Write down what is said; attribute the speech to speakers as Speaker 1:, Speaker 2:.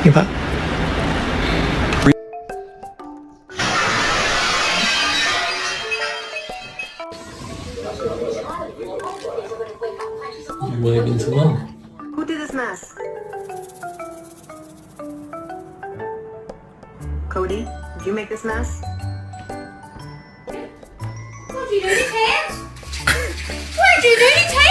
Speaker 1: Sige pa.
Speaker 2: Waving to mom.
Speaker 3: Who did this mess? Cody, did you make this mess?
Speaker 4: Why'd you do this, Hans? Why'd you do this,